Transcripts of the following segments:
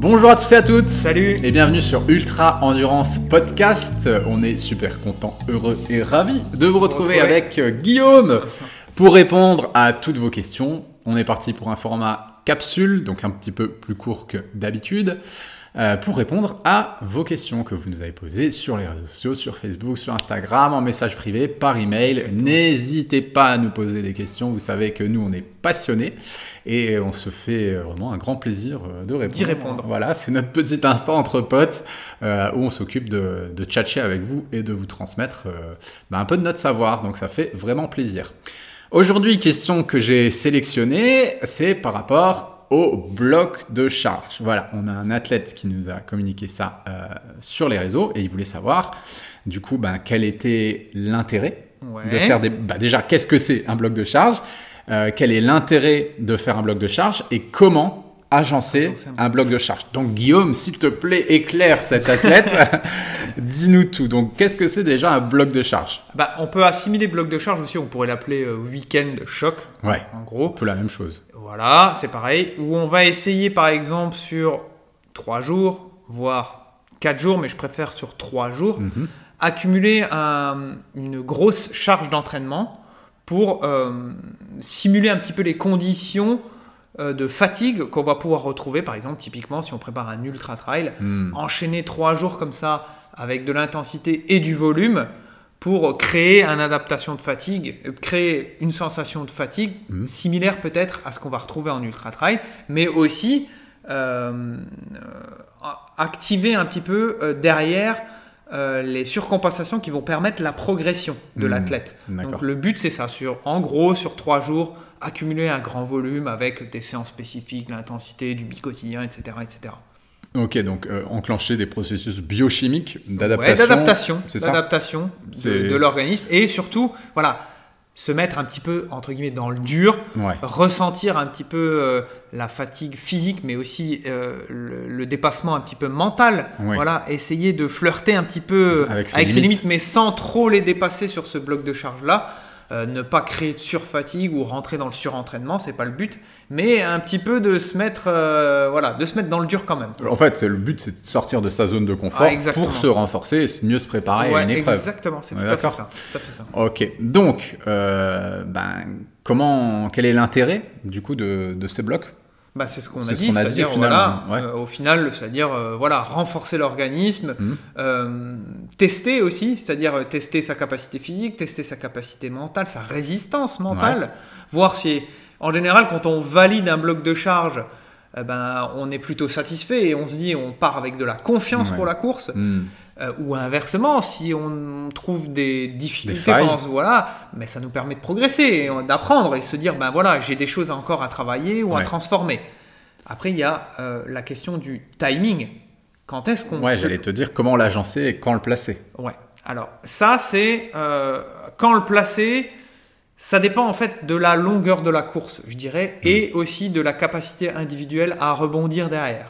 Bonjour à tous et à toutes. Salut. Et bienvenue sur Ultra Endurance Podcast. On est super content, heureux et ravis de vous retrouver avec Guillaume pour répondre à toutes vos questions. On est parti pour un format capsule, donc un petit peu plus court que d'habitude, pour répondre à vos questions que vous nous avez posées sur les réseaux sociaux, sur Facebook, sur Instagram, en message privé, par email. N'hésitez pas à nous poser des questions. Vous savez que nous, on est passionnés et on se fait vraiment un grand plaisir de répondre. D'y répondre. Voilà, c'est notre petit instant entre potes où on s'occupe de tchatcher avec vous et de vous transmettre un peu de notre savoir. Donc, ça fait vraiment plaisir. Aujourd'hui, question que j'ai sélectionnée, c'est par rapport au bloc de charge. Voilà, on a un athlète qui nous a communiqué ça sur les réseaux et il voulait savoir du coup quel était l'intérêt de faire déjà, qu'est-ce que c'est un bloc de charge, quel est l'intérêt de faire un bloc de charge et comment agencer un bloc de charge. Donc Guillaume, s'il te plaît, éclaire cet athlète. Dis-nous tout. Donc qu'est-ce que c'est déjà un bloc de charge? On peut assimiler bloc de charge aussi, on pourrait l'appeler week-end choc. Ouais, en gros. Un peu la même chose. Voilà, c'est pareil. Où on va essayer par exemple sur 3 jours, voire 4 jours, mais je préfère sur 3 jours, accumuler une grosse charge d'entraînement pour simuler un petit peu les conditions de fatigue qu'on va pouvoir retrouver. Par exemple, typiquement, si on prépare un ultra trail, enchaîner 3 jours comme ça avec de l'intensité et du volume pour créer une adaptation de fatigue, créer une sensation de fatigue similaire peut-être à ce qu'on va retrouver en ultra trail, mais aussi activer un petit peu derrière les surcompensations qui vont permettre la progression de l'athlète. Donc le but c'est ça, en gros sur 3 jours, accumuler un grand volume avec des séances spécifiques, l'intensité, du bi-quotidien, etc. etc. Ok, donc enclencher des processus biochimiques d'adaptation. Ouais, d'adaptation, c'est ça de l'organisme et surtout, se mettre un petit peu, entre guillemets, dans le dur, ressentir un petit peu la fatigue physique, mais aussi le dépassement un petit peu mental. Voilà, essayer de flirter un petit peu avec ses limites, mais sans trop les dépasser sur ce bloc de charge-là. Ne pas créer de surfatigue ou rentrer dans le surentraînement, c'est pas le but, mais un petit peu de se mettre, de se mettre dans le dur quand même. En fait, le but, c'est de sortir de sa zone de confort pour se renforcer et mieux se préparer à une épreuve. Exactement, c'est tout à fait ça. Ok, donc, quel est l'intérêt du coup de ces blocs? C'est ce qu'on a dit, c'est-à-dire au final, c'est-à-dire renforcer l'organisme, tester aussi, c'est-à-dire tester sa capacité physique, tester sa capacité mentale, sa résistance mentale, voir si, en général, quand on valide un bloc de charge, on est plutôt satisfait et on se dit on part avec de la confiance pour la course. Ou inversement, si on trouve des difficultés, mais ça nous permet de progresser, d'apprendre et se dire j'ai des choses encore à travailler ou à transformer. Après, il y a la question du timing. Quand est-ce qu'on j'allais te dire comment l'agencer et quand le placer. Alors ça c'est quand le placer. Ça dépend en fait de la longueur de la course, je dirais, et aussi de la capacité individuelle à rebondir derrière.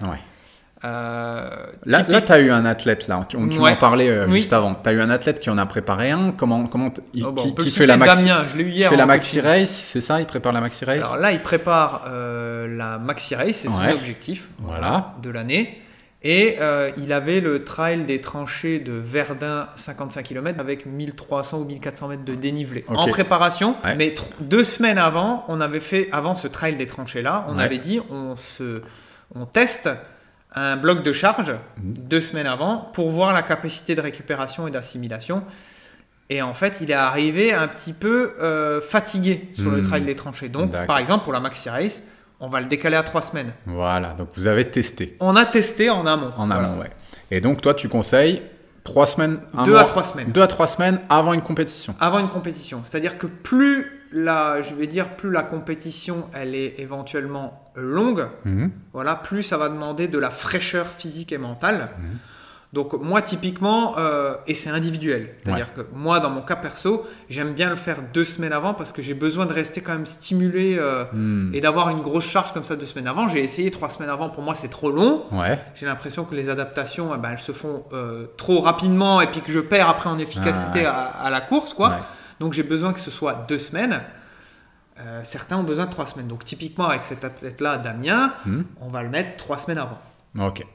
Là tu as eu un athlète, tu m'en parlais juste avant. Tu as eu un athlète qui en a préparé un. Qui fait la maxi, Damien, je l'ai eu hier. Fait la maxi race, c'est ça? Il prépare la maxi race. Alors là, il prépare la maxi race, c'est son objectif de l'année. Et il avait le trail des tranchées de Verdun, 55 km avec 1300 ou 1400 mètres de dénivelé en préparation. Mais 2 semaines avant, on avait fait, avant ce trail des tranchées là, on avait dit on teste un bloc de charge 2 semaines avant pour voir la capacité de récupération et d'assimilation. Et en fait, il est arrivé un petit peu fatigué sur le trail des tranchées. Donc, par exemple, pour la maxi race, on va le décaler à 3 semaines. Voilà, donc vous avez testé. On a testé en amont. Et donc, toi, tu conseilles 3 semaines, 2 à 3 semaines. 2 à 3 semaines avant une compétition. Avant une compétition. C'est-à-dire que plus la compétition, elle est éventuellement longue, plus ça va demander de la fraîcheur physique et mentale. Donc moi typiquement, et c'est individuel, c'est-à-dire que moi dans mon cas perso, j'aime bien le faire 2 semaines avant parce que j'ai besoin de rester quand même stimulé et d'avoir une grosse charge comme ça 2 semaines avant. J'ai essayé 3 semaines avant, pour moi c'est trop long. J'ai l'impression que les adaptations, elles se font trop rapidement et puis que je perds après en efficacité à la course, Donc j'ai besoin que ce soit 2 semaines. Certains ont besoin de 3 semaines. Donc typiquement avec cet athlète-là, Damien, on va le mettre 3 semaines avant. Ok.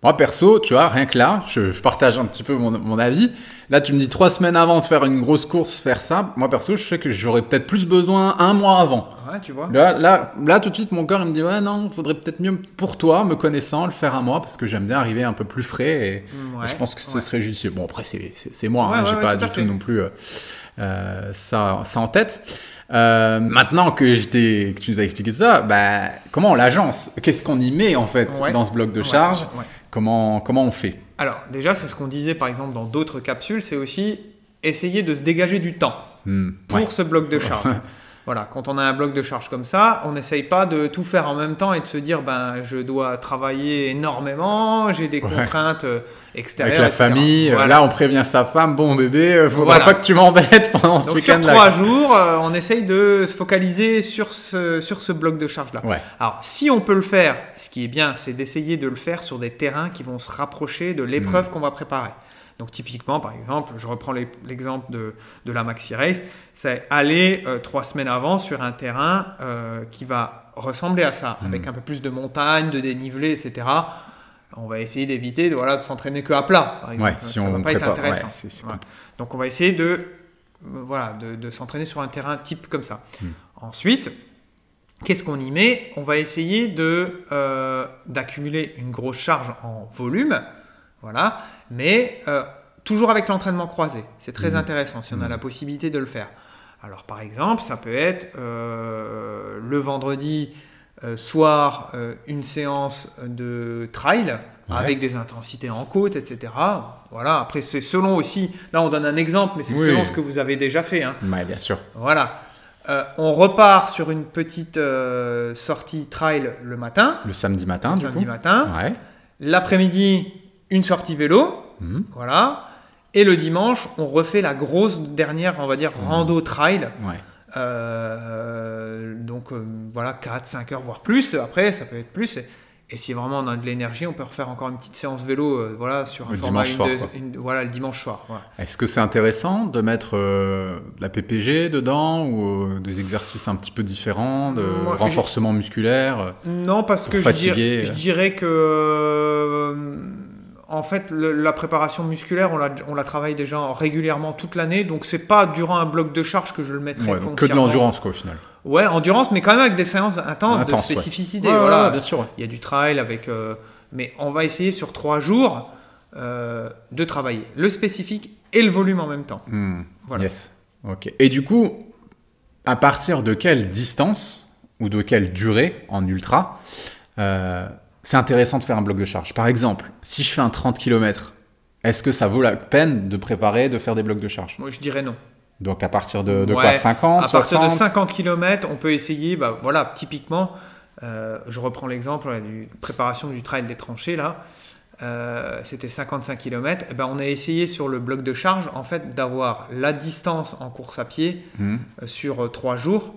Moi, perso, tu vois, rien que là, je partage un petit peu mon avis. Là, tu me dis 3 semaines avant de faire une grosse course, faire ça. Moi, perso, je sais que j'aurais peut-être plus besoin 1 mois avant. Ouais, tu vois. Là, tout de suite, mon cœur, il me dit, ouais, non, il faudrait peut-être mieux pour toi, me connaissant, le faire à moi, parce que j'aime bien arriver un peu plus frais et je pense que ce serait judicieux. Bon, après, c'est moi, hein, j'ai pas du tout non plus ça en tête. Maintenant que tu nous as expliqué ça, comment on l'agence? Qu'est-ce qu'on y met en fait dans ce bloc de charge? Comment on fait? Alors déjà, c'est ce qu'on disait par exemple dans d'autres capsules, c'est aussi essayer de se dégager du temps pour ce bloc de charge. Voilà, quand on a un bloc de charge comme ça, on n'essaye pas de tout faire en même temps et de se dire je dois travailler énormément, j'ai des contraintes extérieures. Avec la famille, là on prévient sa femme, bon bébé, faudra pas que tu m'embêtes pendant ce week-end. Sur 3 jours, on essaye de se focaliser sur ce bloc de charge là. Alors si on peut le faire, ce qui est bien, c'est d'essayer de le faire sur des terrains qui vont se rapprocher de l'épreuve qu'on va préparer. Donc typiquement, par exemple, je reprends l'exemple de la Maxi Race, c'est aller 3 semaines avant sur un terrain qui va ressembler à ça, avec un peu plus de montagne, de dénivelé, etc. On va essayer d'éviter de s'entraîner que à plat, par exemple. Si ça ne va pas être intéressant. Voilà. Donc on va essayer de s'entraîner sur un terrain type comme ça. Ensuite, qu'est-ce qu'on y met? On va essayer d'accumuler une grosse charge en volume. Voilà, mais toujours avec l'entraînement croisé. C'est très intéressant si on a la possibilité de le faire. Alors par exemple, ça peut être le vendredi soir une séance de trail avec des intensités en côte, etc. Voilà, après c'est selon aussi, là on donne un exemple, mais c'est selon ce que vous avez déjà fait. Oui, bien sûr. Voilà. On repart sur une petite sortie trail le matin. Le samedi matin, Ouais. L'après-midi, une sortie vélo, voilà. Et le dimanche, on refait la grosse dernière, on va dire, rando trail. Donc, 4-5 heures, voire plus. Après, ça peut être plus. Et si vraiment on a de l'énergie, on peut refaire encore une petite séance vélo sur un format le dimanche soir. Voilà. Est-ce que c'est intéressant de mettre de la PPG dedans ou des exercices un petit peu différents, de renforcement musculaire? Non, parce que je dirais que... en fait, la préparation musculaire, on la travaille déjà régulièrement toute l'année, donc c'est pas durant un bloc de charge que je le mettrai foncièrement. Que de l'endurance au final. Ouais, endurance, mais quand même avec des séances intenses de spécificité. Bien sûr. Il y a du trail avec, mais on va essayer sur 3 jours de travailler le spécifique et le volume en même temps. Voilà. Yes. Ok. Et du coup, à partir de quelle distance ou de quelle durée en ultra c'est intéressant de faire un bloc de charge? Par exemple, si je fais un 30 km, est-ce que ça vaut la peine de préparer, de faire des blocs de charge? Moi, je dirais non. Donc, à partir de quoi? 50, 60? À partir de 50 km, on peut essayer, typiquement, je reprends l'exemple de préparation du trail des tranchées, là. C'était 55 km. On a essayé sur le bloc de charge, en fait, d'avoir la distance en course à pied sur 3 jours,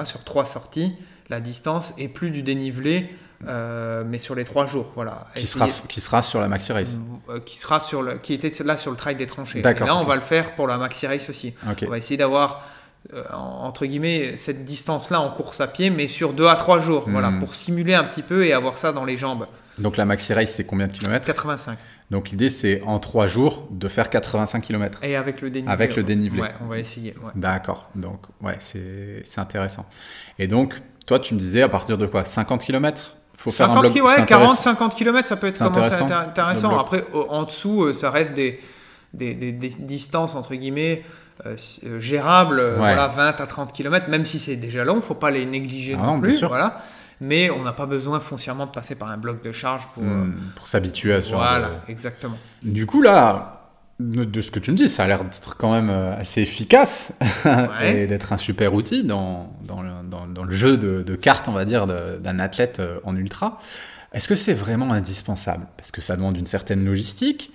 sur 3 sorties, la distance et plus du dénivelé. Mais sur les 3 jours, voilà. Qui sera sur la Maxi Race. Qui était là sur le trail des tranchées. D'accord. Et là, on va le faire pour la Maxi Race aussi. Okay. On va essayer d'avoir, entre guillemets, cette distance-là en course à pied, mais sur 2 à 3 jours, voilà, pour simuler un petit peu et avoir ça dans les jambes. Donc la Maxi Race, c'est combien de kilomètres? 85. Donc l'idée, c'est en 3 jours de faire 85 km. Et avec le dénivelé. Avec le dénivelé. Ouais, on va essayer. Ouais. D'accord. Donc, c'est intéressant. Et donc, toi, tu me disais, à partir de quoi? 50 km? Faut faire un bloc. 40-50 km, ça peut être intéressant. Après, en dessous, ça reste des distances, entre guillemets, gérables, 20 à 30 km, même si c'est déjà long, il ne faut pas les négliger non plus. Voilà. Mais on n'a pas besoin foncièrement de passer par un bloc de charge pour s'habituer à ce genre. Voilà, exactement. Du coup, là, de ce que tu me dis, ça a l'air d'être quand même assez efficace et d'être un super outil dans le jeu de cartes, on va dire, d'un athlète en ultra. Est-ce que c'est vraiment indispensable? Parce que ça demande une certaine logistique.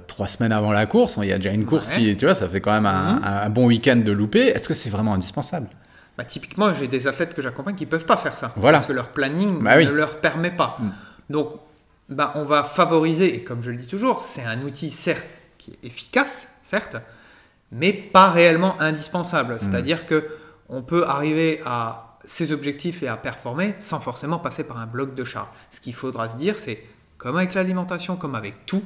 3 semaines avant la course, il y a déjà une course qui, tu vois, ça fait quand même un bon week-end de louper. Est-ce que c'est vraiment indispensable? Typiquement, j'ai des athlètes que j'accompagne qui ne peuvent pas faire ça. Voilà. Parce que leur planning ne leur permet pas. Donc, on va favoriser, et comme je le dis toujours, c'est un outil, certes, qui est efficace, certes, mais pas réellement indispensable. C'est-à-dire qu'on peut arriver à ses objectifs et à performer sans forcément passer par un bloc de charge. Ce qu'il faudra se dire, c'est comme avec l'alimentation, comme avec tout,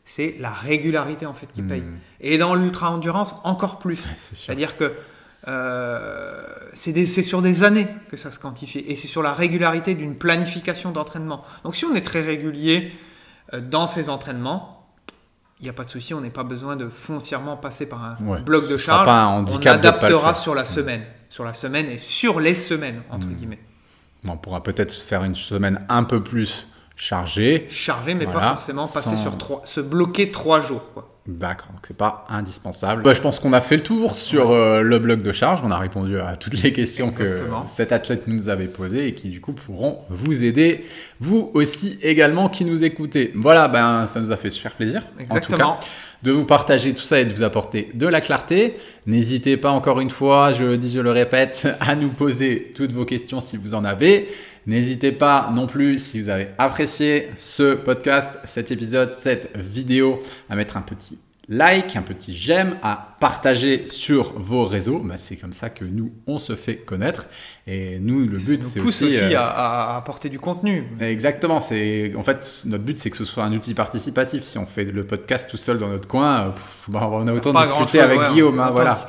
c'est la régularité en fait qui paye. Et dans l'ultra-endurance, encore plus. Ouais, c'est-à-dire que c'est sur des années que ça se quantifie. Et c'est sur la régularité d'une planification d'entraînement. Donc si on est très régulier dans ces entraînements, il n'y a pas de souci, on n'a pas besoin de foncièrement passer par un bloc de charge. Pas un handicap, on adaptera sur la semaine. Sur la semaine et sur les semaines, entre guillemets. On pourra peut-être faire une semaine un peu plus chargée. Chargée, mais pas forcément passer sur se bloquer 3 jours, quoi. D'accord, donc c'est pas indispensable. Je pense qu'on a fait le tour sur le bloc de charge. On a répondu à toutes les questions que cet athlète nous avait posées et qui du coup pourront vous aider, vous aussi également qui nous écoutez. Voilà, ça nous a fait super plaisir. Exactement. En tout cas, de vous partager tout ça et de vous apporter de la clarté. N'hésitez pas encore une fois, je le dis, je le répète, à nous poser toutes vos questions si vous en avez. N'hésitez pas non plus, si vous avez apprécié ce podcast, cet épisode, cette vidéo, à mettre un petit like, un petit j'aime, à partager sur vos réseaux. C'est comme ça que nous, on se fait connaître. Et nous, le but, c'est aussi à apporter du contenu. Exactement. En fait, notre but, c'est que ce soit un outil participatif. Si on fait le podcast tout seul dans notre coin, on a autant discuté avec Guillaume. Voilà.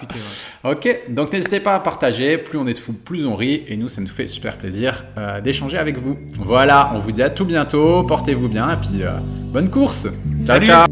Ok, donc n'hésitez pas à partager. Plus on est de fous, plus on rit. Et nous, ça nous fait super plaisir d'échanger avec vous. Voilà, on vous dit à tout bientôt. Portez-vous bien et puis bonne course. Ciao, ciao.